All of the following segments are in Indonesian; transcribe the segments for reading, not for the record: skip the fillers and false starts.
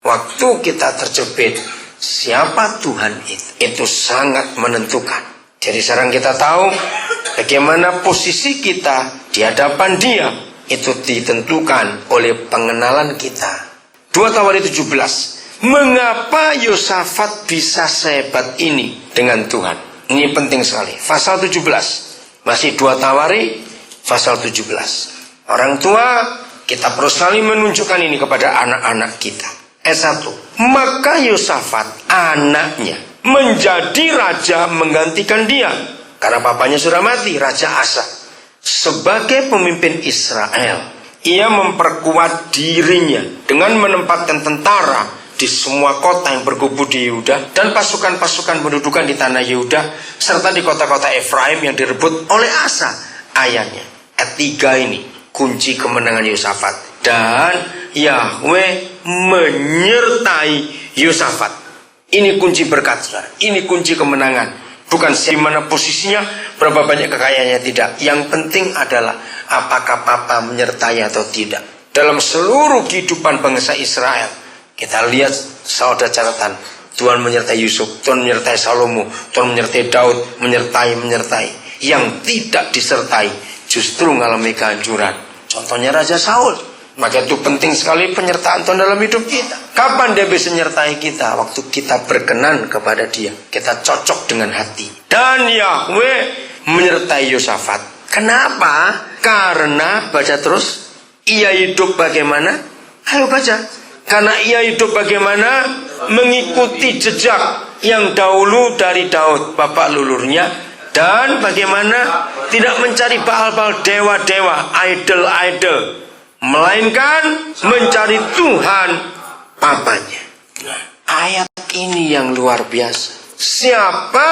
Waktu kita terjepit, siapa Tuhan itu sangat menentukan. Jadi sekarang kita tahu bagaimana posisi kita di hadapan Dia. Itu ditentukan oleh pengenalan kita. 2 Tawarikh 17. Mengapa Yosafat bisa sehebat ini dengan Tuhan? Ini penting sekali. Pasal 17. Masih 2 Tawarikh, pasal 17. Orang tua, kita perlu sekali menunjukkan ini kepada anak-anak kita. Ayat 1. Maka Yosafat, anaknya, menjadi raja menggantikan dia. Karena papanya sudah mati, Raja Asa. Sebagai pemimpin Israel, ia memperkuat dirinya dengan menempatkan tentara di semua kota yang berkubu di Yehuda dan pasukan-pasukan pendudukan di tanah Yehuda serta di kota-kota Efraim yang direbut oleh Asa, ayahnya. Ayat 3 ini kunci kemenangan Yosafat. Dan Yahweh menyertai Yosafat. Ini kunci berkat, saudara. Ini kunci kemenangan. Bukan di mana posisinya, berapa banyak kekayaannya, tidak. Yang penting adalah apakah Papa menyertai atau tidak. Dalam seluruh kehidupan bangsa Israel, kita lihat saudara catatan. Tuhan menyertai Yusuf, Tuhan menyertai Salomo, Tuhan menyertai Daud, menyertai. Yang tidak disertai justru mengalami kehancuran. Contohnya Raja Saul. Maka itu penting sekali penyertaan Tuhan dalam hidup kita. Kapan Dia bisa menyertai kita? Waktu kita berkenan kepada Dia. Kita cocok dengan hati. Dan Yahweh menyertai Yosafat. Kenapa? Karena, baca terus, ia hidup bagaimana? Ayo baca. Karena ia hidup bagaimana? Mengikuti jejak yang dahulu dari Daud, bapak lulurnya. Dan bagaimana? Tidak mencari Baal-Baal, dewa-dewa, idol-idol, melainkan mencari Tuhan papanya. Nah, ayat ini yang luar biasa. Siapa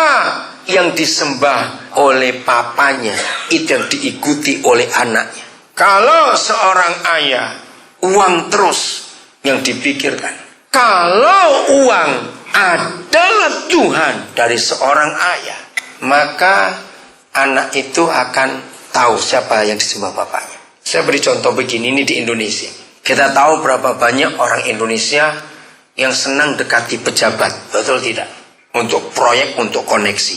yang disembah oleh papanya, itu yang diikuti oleh anaknya. Kalau seorang ayah, uang terus yang dipikirkan. Kalau uang adalah Tuhan dari seorang ayah, maka anak itu akan tahu siapa yang disembah papanya. Saya beri contoh begini, ini di Indonesia. Kita tahu berapa banyak orang Indonesia yang senang dekati pejabat, betul tidak? Untuk proyek, untuk koneksi.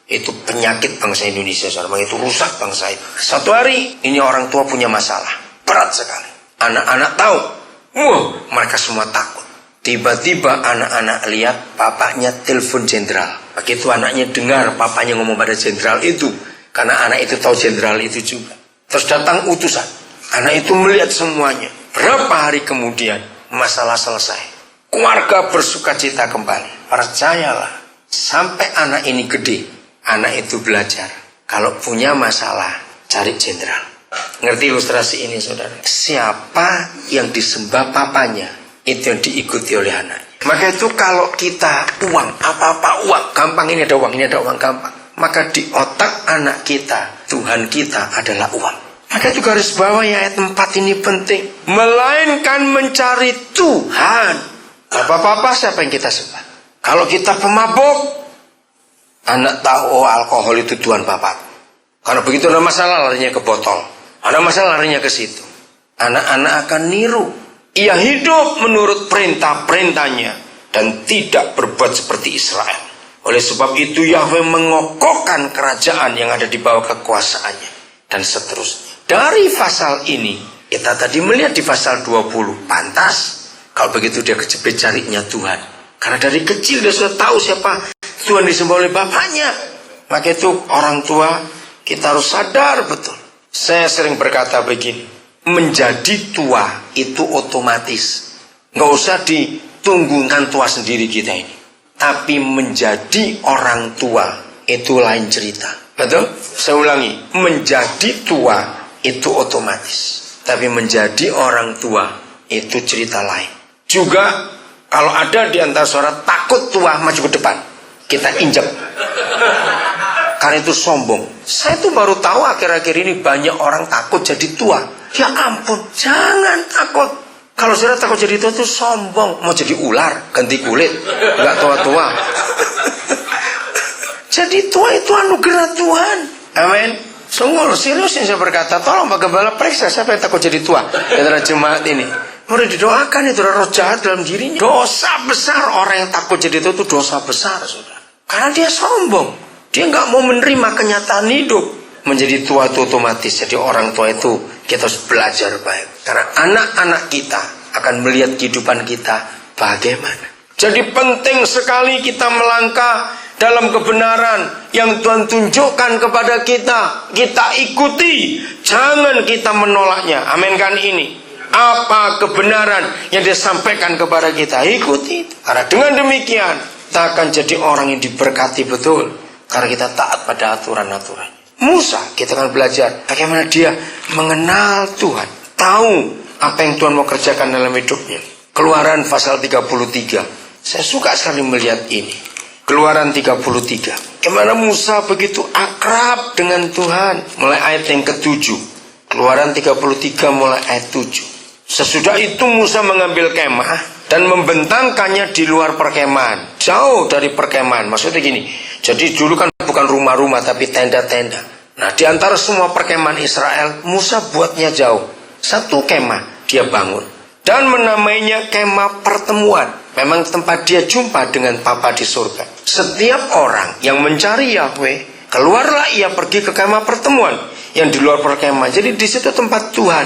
Itu penyakit bangsa Indonesia, saudara. Itu rusak bangsa itu. Satu hari, ini orang tua punya masalah. Berat sekali. Anak-anak tahu. Mereka semua takut. Tiba-tiba anak-anak lihat papanya telepon jenderal. Begitu anaknya dengar papanya ngomong pada jenderal itu. Karena anak itu tahu jenderal itu juga. Terus datang utusan. Anak itu melihat semuanya. Berapa hari kemudian masalah selesai. Keluarga bersuka cita kembali. Percayalah, sampai anak ini gede, anak itu belajar. Kalau punya masalah, cari jenderal. Ngerti ilustrasi ini, saudara? Siapa yang disembah papanya, itu yang diikuti oleh anaknya. Maka itu kalau kita uang, apa-apa uang, gampang, ini ada uang, gampang. Maka di otak anak kita, Tuhan kita adalah uang. Maka juga harus bawa ya, ayat 4 ini penting. Melainkan mencari Tuhan. Apa-apa siapa yang kita sembah. Kalau kita pemabuk, anak tahu alkohol itu Tuhan Bapak. Karena begitu ada masalah larinya ke botol. Ada masalah larinya ke situ. Anak-anak akan niru. Ia hidup menurut perintah-perintahnya dan tidak berbuat seperti Israel. Oleh sebab itu Yahweh mengokohkan kerajaan yang ada di bawah kekuasaannya. Dan seterusnya. Dari pasal ini, kita tadi melihat di pasal 20. Pantas kalau begitu dia kejepit carinya Tuhan. Karena dari kecil dia sudah tahu siapa Tuhan disembah oleh bapaknya. Maka itu orang tua, kita harus sadar betul. Saya sering berkata begini. Menjadi tua itu otomatis. Nggak usah ditunggukan tua sendiri kita ini. Tapi menjadi orang tua itu lain cerita. Betul? Saya ulangi. Menjadi tua itu otomatis. Tapi menjadi orang tua itu cerita lain. Juga kalau ada di antara saudara takut tua maju ke depan, kita injak. Karena itu sombong. Saya tuh baru tahu akhir-akhir ini banyak orang takut jadi tua. Ya ampun, jangan takut. Kalau saudara takut jadi tua itu sombong. Mau jadi ular, ganti kulit, nggak tua-tua. Jadi tua itu anugerah Tuhan. Amin. Sungguh serius yang saya berkata. Tolong Pak Gembala periksa siapa yang takut jadi tua di antara jemaat ini. Boleh didoakan itu roh jahat dalam dirinya. Dosa besar orang yang takut jadi itu dosa besar, saudara. Karena dia sombong. Dia nggak mau menerima kenyataan hidup. Menjadi tua itu otomatis. Jadi orang tua itu kita harus belajar baik. Karena anak-anak kita akan melihat kehidupan kita bagaimana. Jadi penting sekali kita melangkah dalam kebenaran yang Tuhan tunjukkan kepada kita. Kita ikuti. Jangan kita menolaknya. Amin kan ini. Apa kebenaran yang disampaikan kepada kita, ikuti. Karena dengan demikian kita akan jadi orang yang diberkati betul. Karena kita taat pada aturan-aturan. Musa, kita akan belajar bagaimana dia mengenal Tuhan, tahu apa yang Tuhan mau kerjakan dalam hidupnya. Keluaran pasal 33. Saya suka sekali melihat ini. Keluaran 33. Bagaimana Musa begitu akrab dengan Tuhan. Mulai ayat yang ke-7. Keluaran 33 mulai ayat 7. Sesudah itu Musa mengambil kemah dan membentangkannya di luar perkemahan, jauh dari perkemahan. Maksudnya gini, jadi dulu kan bukan rumah-rumah tapi tenda-tenda. Nah, di antara semua perkemahan Israel, Musa buatnya jauh. Satu kemah dia bangun dan menamainya kemah pertemuan. Memang tempat dia jumpa dengan Bapa di surga. Setiap orang yang mencari Yahweh, keluarlah ia pergi ke kemah pertemuan yang di luar perkemahan. Jadi di situ tempat Tuhan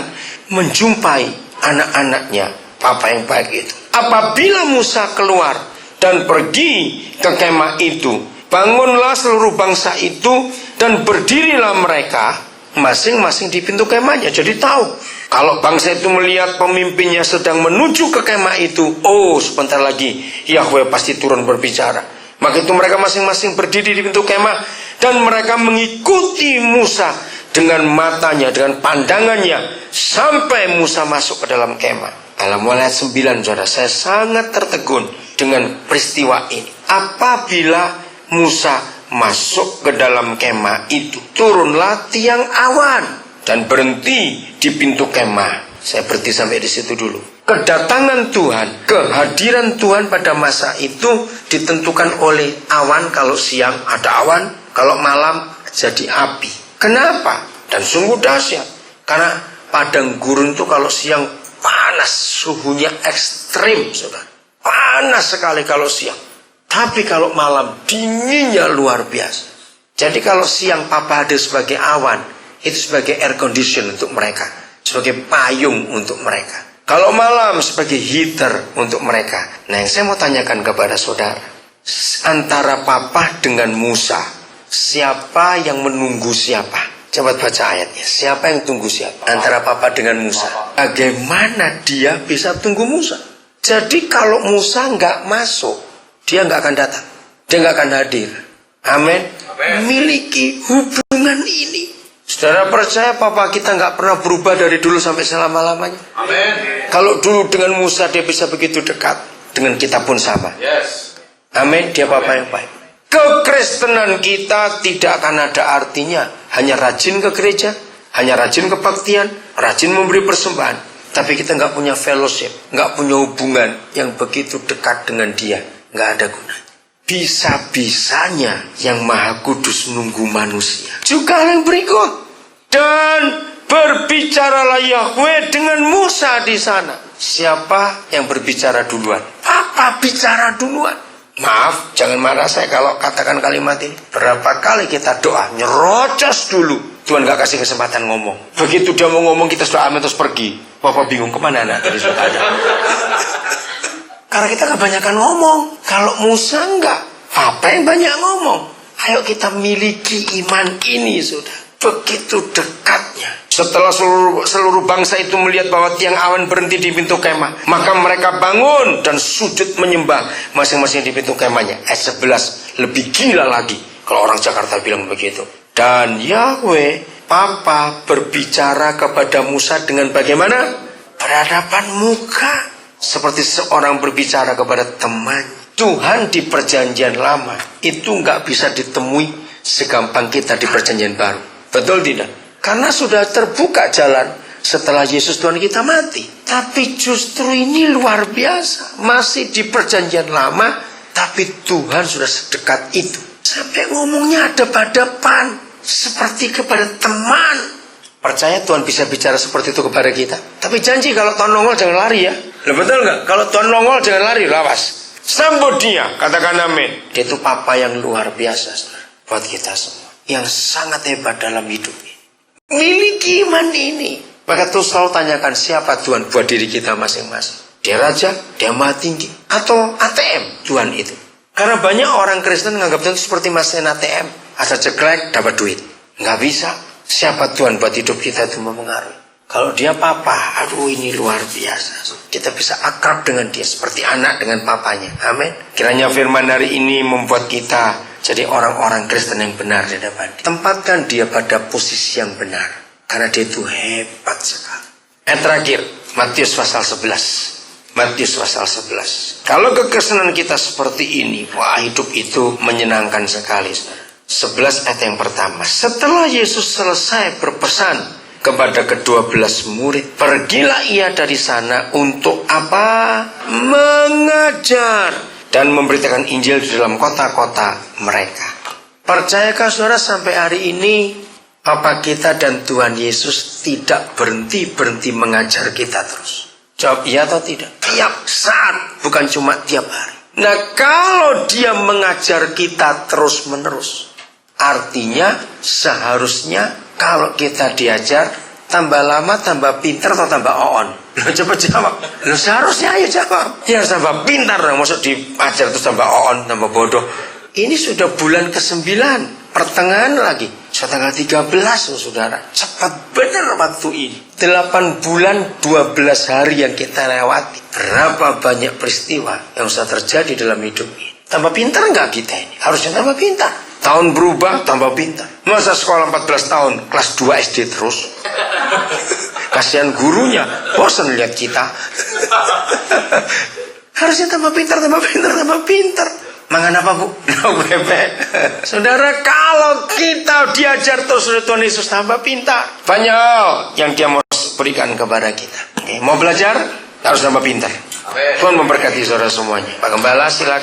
menjumpai anak-anaknya, Bapa yang baik itu. Apabila Musa keluar dan pergi ke kemah itu, bangunlah seluruh bangsa itu dan berdirilah mereka masing-masing di pintu kemahnya. Jadi tahu, kalau bangsa itu melihat pemimpinnya sedang menuju ke kemah itu, oh sebentar lagi Yahweh pasti turun berbicara. Maka itu mereka masing-masing berdiri di pintu kemah dan mereka mengikuti Musa dengan matanya, dengan pandangannya, sampai Musa masuk ke dalam kemah. Dalam ayat 9, saudara, saya sangat tertegun dengan peristiwa ini. Apabila Musa masuk ke dalam kemah itu, turunlah tiang awan dan berhenti di pintu kemah. Saya berhenti sampai di situ dulu. Kedatangan Tuhan, kehadiran Tuhan pada masa itu ditentukan oleh awan. Kalau siang ada awan, kalau malam jadi api. Kenapa? Dan sungguh dahsyat. Karena padang gurun itu kalau siang panas, suhunya ekstrim, saudara. Panas sekali kalau siang. Tapi kalau malam dinginnya luar biasa. Jadi kalau siang Papa hadir sebagai awan, itu sebagai air condition untuk mereka, sebagai payung untuk mereka. Kalau malam sebagai heater untuk mereka. Nah, yang saya mau tanyakan kepada saudara, antara Papa dengan Musa, siapa yang menunggu siapa? Coba baca ayatnya. Siapa yang tunggu siapa? Antara Papa dengan Musa. Bagaimana dia bisa tunggu Musa? Jadi kalau Musa nggak masuk, dia nggak akan datang. Dia nggak akan hadir. Amin. Miliki hubungan ini. Saudara percaya Papa kita nggak pernah berubah dari dulu sampai selama-lamanya? Amin. Kalau dulu dengan Musa dia bisa begitu dekat, dengan kita pun sama. Yes. Amin. Dia Papa yang baik. Kekristenan kita tidak akan ada artinya hanya rajin ke gereja, hanya rajin kebaktian, rajin memberi persembahan, tapi kita nggak punya fellowship, nggak punya hubungan yang begitu dekat dengan Dia, nggak ada gunanya. Bisa-bisanya yang Maha Kudus nunggu manusia. Juga yang berikut, dan berbicaralah Yahweh dengan Musa di sana. Siapa yang berbicara duluan? Papa bicara duluan. Maaf, jangan marah saya kalau katakan kalimat ini. Berapa kali kita doa, nyerocos dulu. Tuhan gak kasih kesempatan ngomong. Begitu dia mau ngomong, kita sudah amin terus pergi. Papa bingung kemana anak tadi sudah ada. Karena kita kebanyakan ngomong. Kalau Musa enggak, apa yang banyak ngomong? Ayo kita miliki iman ini, sudah. Begitu dekatnya. Setelah seluruh bangsa itu melihat bahwa tiang awan berhenti di pintu kemah, maka mereka bangun dan sujud menyembah masing-masing di pintu kemahnya. Ayat 11 lebih gila lagi kalau orang Jakarta bilang begitu. Dan Yahweh Papa berbicara kepada Musa dengan bagaimana? Berhadapan muka, seperti seorang berbicara kepada teman. Tuhan di perjanjian lama itu nggak bisa ditemui segampang kita di perjanjian baru. Betul tidak? Karena sudah terbuka jalan setelah Yesus Tuhan kita mati. Tapi justru ini luar biasa. Masih di perjanjian lama, tapi Tuhan sudah sedekat itu. Sampai ngomongnya ada pada depan, seperti kepada teman. Percaya Tuhan bisa bicara seperti itu kepada kita. Tapi janji kalau Tuhan nongol jangan lari ya. Betul nggak? Kalau Tuhan nongol jangan lari, lawas. Sambut dia, katakan amin. Dia itu Papa yang luar biasa, saudara, buat kita semua. Yang sangat hebat dalam hidup ini. Miliki iman ini. Maka terus selalu tanyakan siapa Tuhan buat diri kita masing-masing. Dia raja, dia maha tinggi, atau ATM Tuhan itu. Karena banyak orang Kristen menganggap Tuhan itu seperti mesin ATM. Asal ceklek dapat duit. Nggak bisa. Siapa Tuhan buat hidup kita itu mempengaruhi. Kalau dia Papa, aduh ini luar biasa. Kita bisa akrab dengan dia seperti anak dengan papanya. Amin. Kiranya firman hari ini membuat kita jadi orang-orang Kristen yang benar di hadapan dia. Tempatkan dia pada posisi yang benar. Karena dia itu hebat sekali. Terakhir, Matius pasal 11. Matius pasal 11. Kalau kekristenan kita seperti ini, wah hidup itu menyenangkan sekali. 11 ayat yang pertama. Setelah Yesus selesai berpesan kepada ke-12 murid, pergilah ia dari sana untuk apa? Mengajar dan memberitakan Injil di dalam kota-kota mereka. Percayakah saudara sampai hari ini Papa kita dan Tuhan Yesus tidak berhenti mengajar kita terus? Jawab iya atau tidak? Tiap saat, bukan cuma tiap hari. Nah, kalau dia mengajar kita terus menerus, artinya seharusnya kalau kita diajar tambah lama tambah pintar atau tambah on? Lo coba jawab. Lo seharusnya ayo jawab. Ya tambah pintar dong. Maksud diajar terus tambah on, tambah bodoh. Ini sudah bulan ke-9, pertengahan lagi. Sudah tanggal 13 saudara. Cepat benar waktu ini. 8 bulan 12 hari yang kita lewati. Berapa banyak peristiwa yang sudah terjadi dalam hidup ini. Tambah pintar enggak kita ini? Harusnya tambah pintar. Tahun berubah, tambah pintar. Masa sekolah 14 tahun, kelas 2 SD terus. Kasihan gurunya, bosan lihat kita. Harusnya tambah pintar, tambah pintar, tambah pintar. Mangan apa bu? Bebek. Saudara, kalau kita diajar terus oleh Tuhan Yesus tambah pintar. Banyak hal yang dia mau berikan kepada kita. Oke, mau belajar, harus tambah pintar. Tuhan memberkati saudara semuanya. Pak Gembala silakan.